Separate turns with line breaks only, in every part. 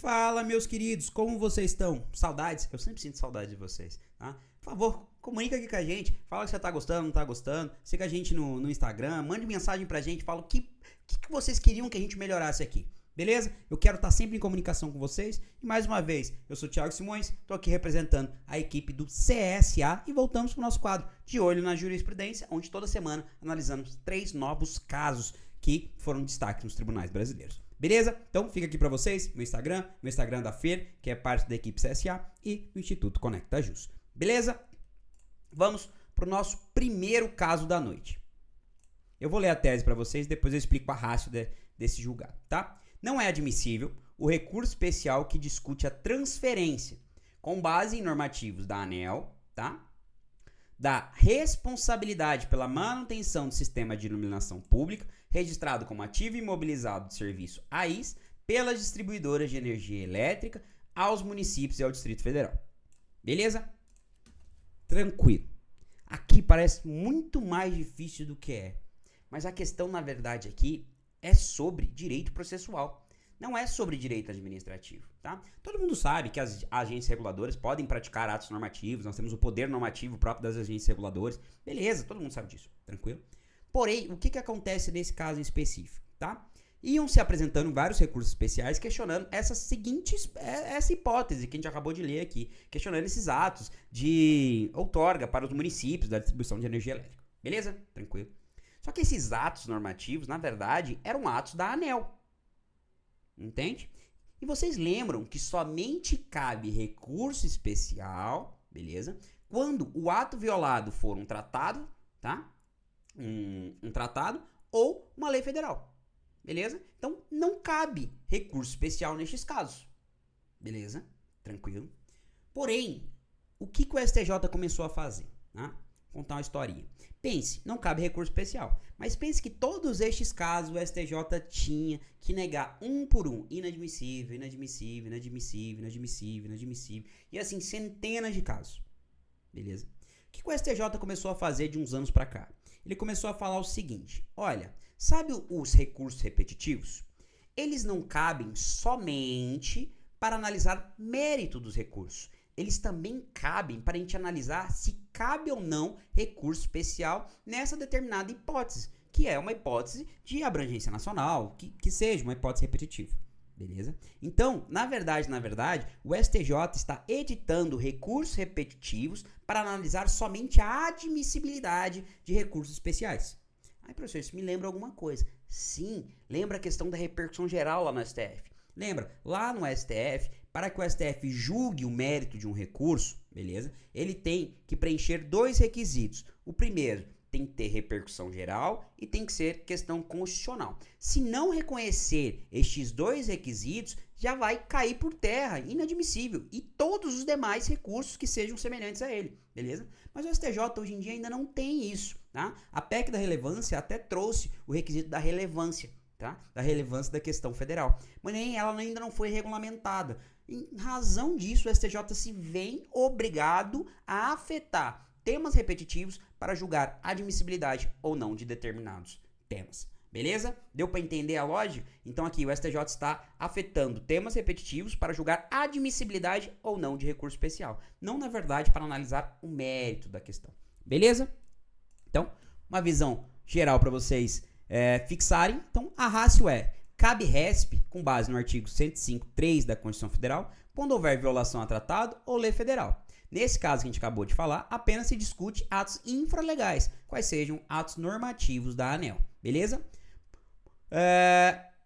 Fala, meus queridos, como vocês estão? Saudades? Eu sempre sinto saudade de vocês, tá? Por favor, comunica aqui com a gente, fala que você tá gostando, não tá gostando, siga a gente no Instagram, mande mensagem pra gente, fala o que vocês queriam que a gente melhorasse aqui, beleza? Eu quero estar sempre em comunicação com vocês e mais uma vez, eu sou o Thiago Simões, tô aqui representando a equipe do CSA e voltamos pro nosso quadro De Olho na Jurisprudência, onde toda semana analisamos 3 novos casos que foram destaque nos tribunais brasileiros. Beleza? Então fica aqui para vocês meu Instagram da FER, que é parte da equipe CSA, e o Instituto Conecta Jus. Beleza? Vamos pro nosso primeiro caso da noite. Eu vou ler a tese para vocês, depois eu explico a ratio desse julgado, tá? Não é admissível o recurso especial que discute a transferência com base em normativos da ANEEL, tá? Da responsabilidade pela manutenção do sistema de iluminação pública, registrado como ativo imobilizado de serviço AIS, pelas distribuidoras de energia elétrica aos municípios e ao Distrito Federal. Beleza? Tranquilo. Aqui parece muito mais difícil do que é. Mas a questão, na verdade, aqui é sobre direito processual. Não é sobre direito administrativo, tá? Todo mundo sabe que as agências reguladoras podem praticar atos normativos, nós temos o poder normativo próprio das agências reguladoras. Beleza, todo mundo sabe disso, tranquilo? Porém, o que acontece nesse caso em específico, tá? Iam se apresentando vários recursos especiais questionando essa hipótese que a gente acabou de ler aqui, questionando esses atos de outorga para os municípios da distribuição de energia elétrica. Beleza? Tranquilo. Só que esses atos normativos, na verdade, eram atos da ANEEL. Entende? E vocês lembram que somente cabe recurso especial, beleza? Quando o ato violado for um tratado, tá? Um tratado ou uma lei federal, beleza? Então, não cabe recurso especial nestes casos, beleza? Tranquilo. Porém, o que o STJ começou a fazer? Tá? Vou contar uma historinha. Pense, não cabe recurso especial, mas pense que todos estes casos o STJ tinha que negar um por um, inadmissível, inadmissível, inadmissível, inadmissível, inadmissível, e assim, centenas de casos, beleza? O que o STJ começou a fazer de uns anos pra cá? Ele começou a falar o seguinte, olha, sabe os recursos repetitivos? Eles não cabem somente para analisar mérito dos recursos. Eles também cabem para a gente analisar se cabe ou não recurso especial nessa determinada hipótese, que é uma hipótese de abrangência nacional, que seja uma hipótese repetitiva, beleza? Então, na verdade, o STJ está editando recursos repetitivos para analisar somente a admissibilidade de recursos especiais. Aí, professor, isso me lembra alguma coisa. Sim, lembra a questão da repercussão geral lá no STF. Lembra, lá no STF, para que o STF julgue o mérito de um recurso, beleza? Ele tem que preencher 2 requisitos. O primeiro, tem que ter repercussão geral e tem que ser questão constitucional. Se não reconhecer estes 2 requisitos, já vai cair por terra, inadmissível, e todos os demais recursos que sejam semelhantes a ele, beleza? Mas o STJ hoje em dia ainda não tem isso, tá? A PEC da relevância até trouxe o requisito da relevância, tá? Da relevância da questão federal, mas ela ainda não foi regulamentada. Em razão disso, o STJ se vê obrigado a afetar temas repetitivos para julgar admissibilidade ou não de determinados temas. Beleza? Deu para entender a lógica? Então aqui o STJ está afetando temas repetitivos para julgar admissibilidade ou não de recurso especial. Não, na verdade, para analisar o mérito da questão. Beleza? Então, uma visão geral para vocês fixarem. Então, a ratio é: cabe RESP, com base no artigo 105.3 da Constituição Federal, quando houver violação a tratado ou lei federal. Nesse caso que a gente acabou de falar, apenas se discute atos infralegais, quais sejam atos normativos da ANEEL. Beleza?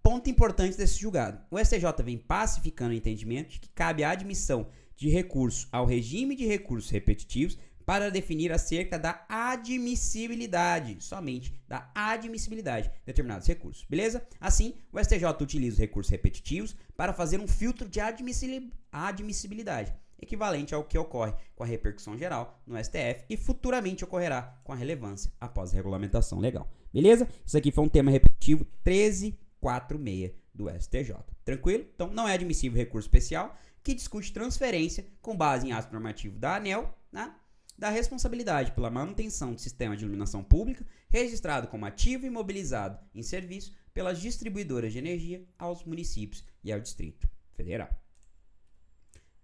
Ponto importante desse julgado. O STJ vem pacificando o entendimento de que cabe a admissão de recurso ao regime de recursos repetitivos para definir acerca da admissibilidade, somente da admissibilidade de determinados recursos, beleza? Assim, o STJ utiliza os recursos repetitivos para fazer um filtro de admissibilidade, equivalente ao que ocorre com a repercussão geral no STF e futuramente ocorrerá com a relevância após a regulamentação legal, beleza? Isso aqui foi um tema repetitivo 1346 do STJ, tranquilo? Então, não é admissível recurso especial que discute transferência com base em ato normativo da ANEEL, né? Da responsabilidade pela manutenção do sistema de iluminação pública registrado como ativo imobilizado em serviço pelas distribuidoras de energia aos municípios e ao Distrito Federal.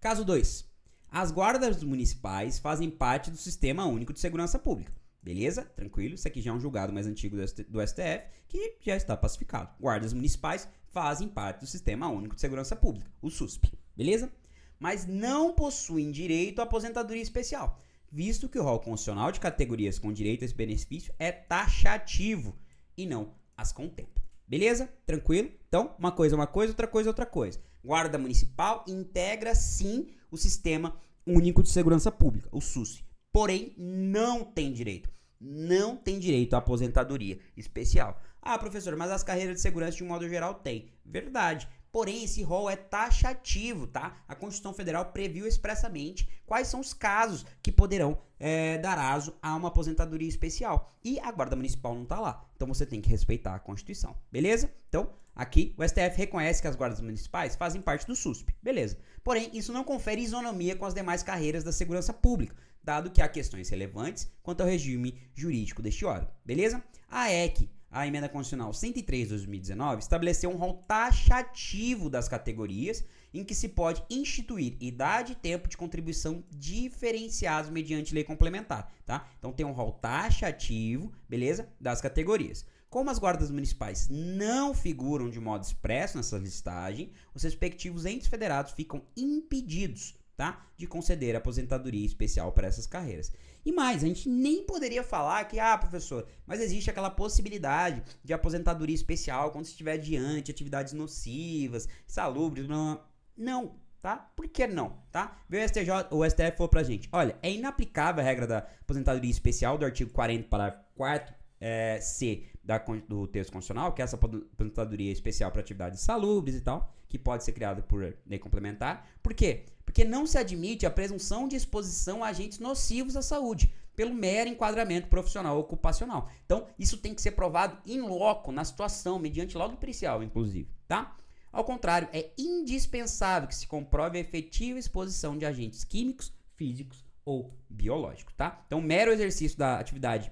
Caso 2. As guardas municipais fazem parte do Sistema Único de Segurança Pública. Beleza? Tranquilo? Isso aqui já é um julgado mais antigo do STF, que já está pacificado. Guardas municipais fazem parte do Sistema Único de Segurança Pública, o SUSP. Beleza? Mas não possuem direito à aposentadoria especial, visto que o rol constitucional de categorias com direito a esse benefício é taxativo e não as contempla. Beleza? Tranquilo? Então, uma coisa, outra coisa. Guarda Municipal integra, sim, o Sistema Único de Segurança Pública, o SUSP. Porém, não tem direito à aposentadoria especial. Ah, professor, mas as carreiras de segurança de um modo geral têm. Verdade. Porém, esse rol é taxativo, tá? A Constituição Federal previu expressamente quais são os casos que poderão dar aso a uma aposentadoria especial. E a Guarda Municipal não tá lá. Então, você tem que respeitar a Constituição. Beleza? Então, aqui, o STF reconhece que as guardas municipais fazem parte do SUSP. Beleza. Porém, isso não confere isonomia com as demais carreiras da segurança pública, dado que há questões relevantes quanto ao regime jurídico deste órgão. Beleza? A EC, a Emenda Constitucional 103 de 2019, estabeleceu um rol taxativo das categorias em que se pode instituir idade e tempo de contribuição diferenciados mediante lei complementar, tá? Então tem um rol taxativo, beleza? Das categorias. Como as guardas municipais não figuram de modo expresso nessa listagem, os respectivos entes federados ficam impedidos, tá, de conceder aposentadoria especial para essas carreiras. E mais, a gente nem poderia falar que, professor, mas existe aquela possibilidade de aposentadoria especial quando estiver diante atividades nocivas, insalubres, não, tá? Por que não, tá? Veio o STF falou pra gente, olha, é inaplicável a regra da aposentadoria especial do artigo 40, parágrafo 4º, C do texto constitucional, que é essa aposentadoria especial para atividades insalubres e tal, que pode ser criada por lei complementar. Por quê? Porque não se admite a presunção de exposição a agentes nocivos à saúde, pelo mero enquadramento profissional ou ocupacional. Então, isso tem que ser provado in loco, na situação, mediante laudo pericial, inclusive, tá? Ao contrário, é indispensável que se comprove a efetiva exposição de agentes químicos, físicos ou biológicos, tá? Então, mero exercício da atividade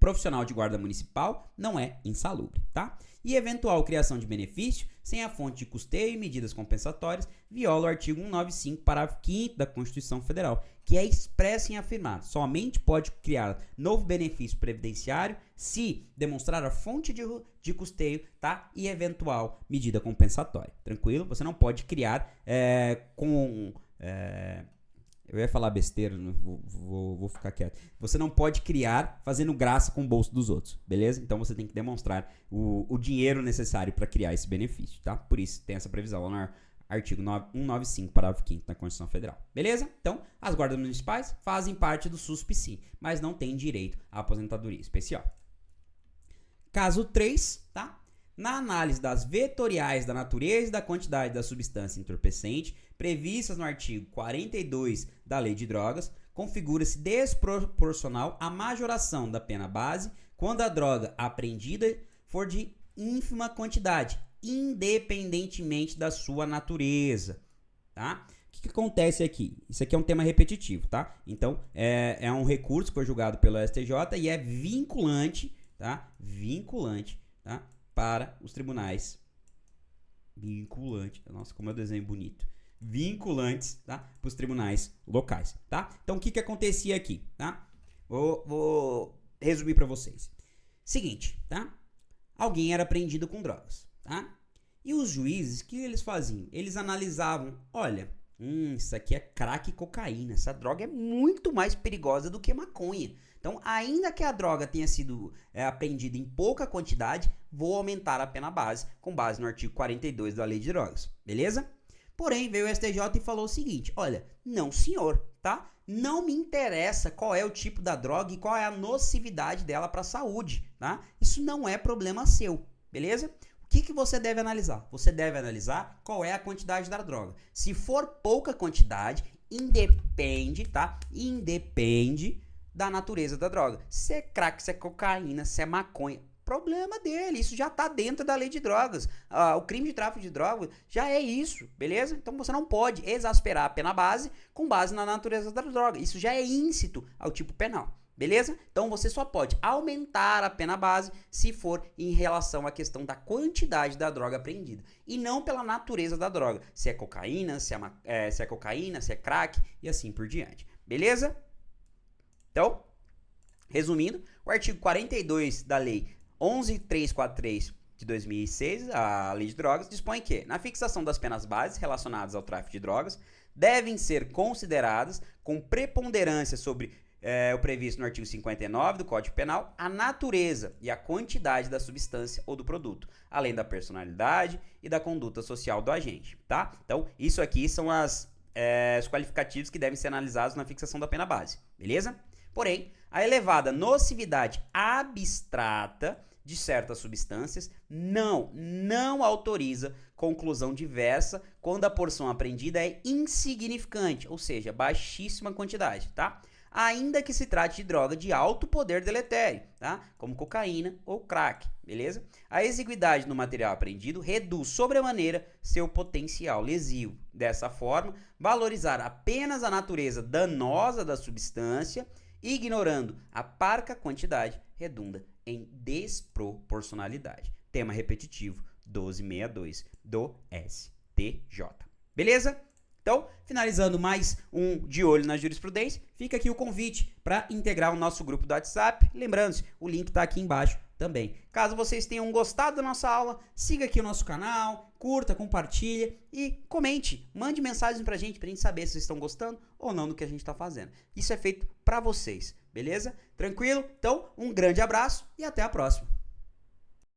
profissional de guarda municipal não é insalubre, tá? E eventual criação de benefício sem a fonte de custeio e medidas compensatórias viola o artigo 195, parágrafo 5º da Constituição Federal, que é expresso em afirmar: somente pode criar novo benefício previdenciário se demonstrar a fonte de custeio, tá? E eventual medida compensatória. Tranquilo? Você não pode criar eu ia falar besteira, vou ficar quieto. Você não pode criar fazendo graça com o bolso dos outros, beleza? Então você tem que demonstrar o dinheiro necessário para criar esse benefício, tá? Por isso tem essa previsão lá no artigo 195, parágrafo 5º da Constituição Federal. Beleza? Então, as guardas municipais fazem parte do SUSP sim, mas não têm direito à aposentadoria especial. Caso 3, tá? Na análise das vetoriais da natureza e da quantidade da substância entorpecente previstas no artigo 42 da Lei de Drogas, configura-se desproporcional a majoração da pena base quando a droga apreendida for de ínfima quantidade, independentemente da sua natureza, tá? O que acontece aqui? Isso aqui é um tema repetitivo, tá? Então, é um recurso que foi julgado pelo STJ e é vinculante, tá? Vinculante, tá? Para os tribunais. Vinculante. Nossa, como é o desenho bonito. Vinculantes, tá? Para os tribunais locais, tá? Então, o que acontecia aqui, tá? Vou resumir para vocês. Seguinte, tá? Alguém era apreendido com drogas, tá? E os juízes, o que eles faziam? Eles analisavam, olha, isso aqui é crack e cocaína. Essa droga é muito mais perigosa do que maconha. Então, ainda que a droga tenha sido apreendida em pouca quantidade, vou aumentar a pena base, com base no artigo 42 da Lei de Drogas, beleza? Porém, veio o STJ e falou o seguinte, olha, não senhor, tá? Não me interessa qual é o tipo da droga e qual é a nocividade dela para a saúde, tá? Isso não é problema seu, beleza? O que você deve analisar? Você deve analisar qual é a quantidade da droga. Se for pouca quantidade, independe, tá? Independe da natureza da droga. Se é crack, se é cocaína, se é maconha, problema dele, isso já está dentro da lei de drogas. O crime de tráfico de drogas já é isso, beleza? Então você não pode exasperar a pena base com base na natureza da droga. Isso já é íncito ao tipo penal, Beleza? Então você só pode aumentar a pena base se for em relação à questão da quantidade da droga apreendida. E não pela natureza da droga. Se é cocaína, se é cocaína, se é crack e assim por diante. Beleza? Então, resumindo, o artigo 42 da Lei 11.343 de 2006, a Lei de Drogas, dispõe que, na fixação das penas bases relacionadas ao tráfico de drogas, devem ser consideradas com preponderância sobre o previsto no artigo 59 do Código Penal, a natureza e a quantidade da substância ou do produto, além da personalidade e da conduta social do agente, tá? Então, isso aqui são os qualificativos que devem ser analisados na fixação da pena base, beleza? Porém, a elevada nocividade abstrata de certas substâncias não autoriza conclusão diversa quando a porção apreendida é insignificante, ou seja, baixíssima quantidade, tá? Ainda que se trate de droga de alto poder deletério, tá? Como cocaína ou crack, beleza? A exiguidade no material apreendido reduz sobremaneira seu potencial lesivo. Dessa forma, valorizar apenas a natureza danosa da substância, ignorando a parca quantidade, redunda em desproporcionalidade. Tema repetitivo 1262 do STJ. Beleza? Então, finalizando mais um De Olho na Jurisprudência, fica aqui o convite para integrar o nosso grupo do WhatsApp. Lembrando-se, o link está aqui embaixo também. Caso vocês tenham gostado da nossa aula, siga aqui o nosso canal, curta, compartilha e comente. Mande mensagem para a gente saber se vocês estão gostando ou não do que a gente está fazendo. Isso é feito para vocês, beleza? Tranquilo? Então, um grande abraço e até a próxima.